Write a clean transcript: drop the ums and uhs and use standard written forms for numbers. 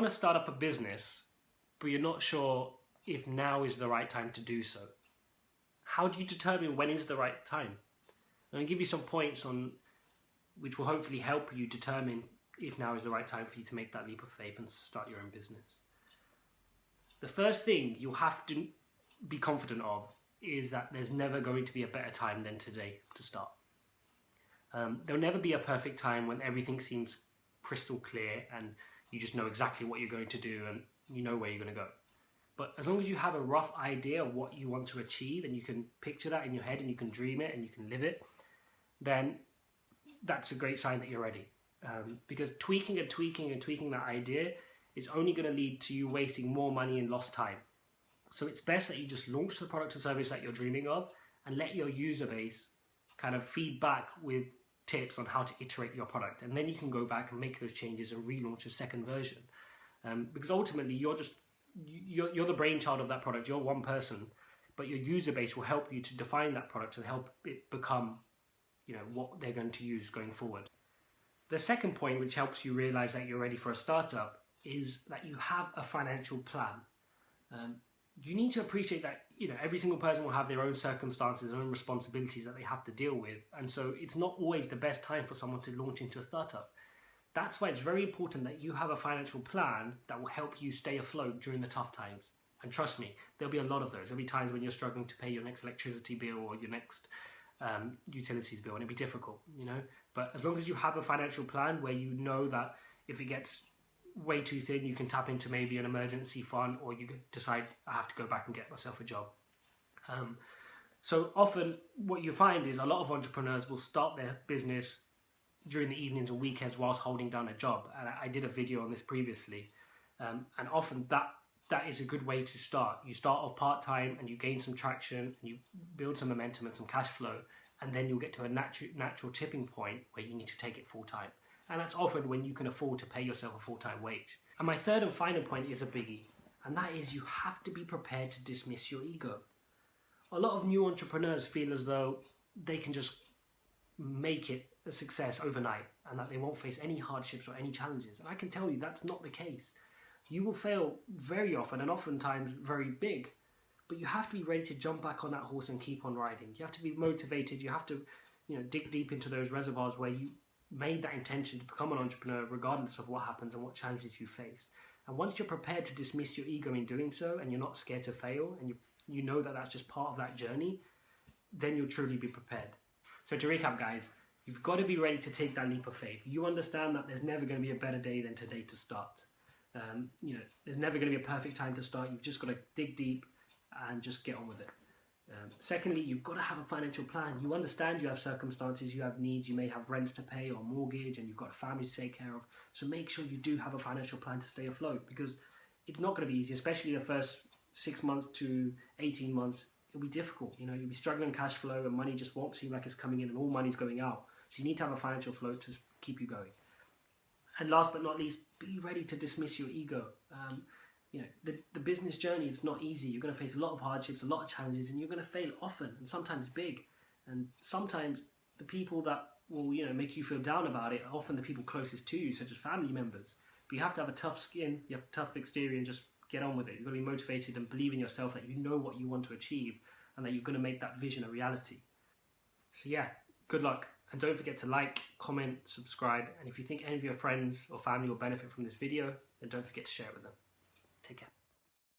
want to start up a business, but you're not sure if now is the right time to do so. How do you determine when is the right time? I'm going to give you some points on which will hopefully help you determine if now is the right time for you to make that leap of faith and start your own business. The first thing you'll have to be confident of is that there's never going to be a better time than today to start. There'll never be a perfect time when everything seems crystal clear and you just know exactly what you're going to do and you know where you're going to go. But as long as you have a rough idea of what you want to achieve and you can picture that in your head and you can dream it and you can live it, then that's a great sign that you're ready. Because tweaking and tweaking and tweaking that idea is only going to lead to you wasting more money and lost time. So it's best that you just launch the product or service that you're dreaming of and let your user base kind of feedback with tips on how to iterate your product. And then you can go back and make those changes and relaunch a second version. Because ultimately you're the brainchild of that product. You're one person, but your user base will help you to define that product and help it become, what they're going to use going forward. The second point, which helps you realize that you're ready for a startup, is that you have a financial plan. You need to appreciate that every single person will have their own circumstances, their own responsibilities that they have to deal with, and so it's not always the best time for someone to launch into a startup. That's why it's very important that you have a financial plan that will help you stay afloat during the tough times. And trust me, there'll be a lot of those. There'll be times when you're struggling to pay your next electricity bill or your next utilities bill, and it'll be difficult, But as long as you have a financial plan where you know that if it gets way too thin, you can tap into maybe an emergency fund, or you could decide, I have to go back and get myself a job. So often what you find is a lot of entrepreneurs will start their business during the evenings or weekends whilst holding down a job. And I did a video on this previously. And often that is a good way to start. You start off part-time and you gain some traction and you build some momentum and some cash flow, and then you'll get to a natural tipping point where you need to take it full-time. And that's often when you can afford to pay yourself a full-time wage. And my third and final point is a biggie, and that is you have to be prepared to dismiss your ego. A lot of new entrepreneurs feel as though they can just make it a success overnight and that they won't face any hardships or any challenges. And I can tell you that's not the case. You will fail very often, and oftentimes very big, but you have to be ready to jump back on that horse and keep on riding. You have to be motivated. You have to dig deep into those reservoirs where you made that intention to become an entrepreneur regardless of what happens and what challenges you face. And once you're prepared to dismiss your ego in doing so, and you're not scared to fail, and you know that that's just part of that journey, then you'll truly be prepared. So to recap, guys, you've got to be ready to take that leap of faith. You understand that there's never going to be a better day than today to start. There's never going to be a perfect time to start. You've just got to dig deep and just get on with it. Secondly, you've got to have a financial plan. You understand you have circumstances, you have needs, you may have rents to pay or mortgage, and you've got a family to take care of. So make sure you do have a financial plan to stay afloat, because it's not going to be easy, especially the first 6 months to 18 months. It'll be difficult. You'll be struggling cash flow and money just won't seem like it's coming in and all money's going out. So you need to have a financial flow to keep you going. And last but not least, be ready to dismiss your ego. The business journey is not easy. You're going to face a lot of hardships, a lot of challenges, and you're going to fail often and sometimes big. And sometimes the people that will make you feel down about it are often the people closest to you, such as family members. But you have to have a tough skin, you have a tough exterior, and just get on with it. You've got to be motivated and believe in yourself that you know what you want to achieve and that you're going to make that vision a reality. So yeah, good luck. And don't forget to like, comment, subscribe. And if you think any of your friends or family will benefit from this video, then don't forget to share it with them. Take care.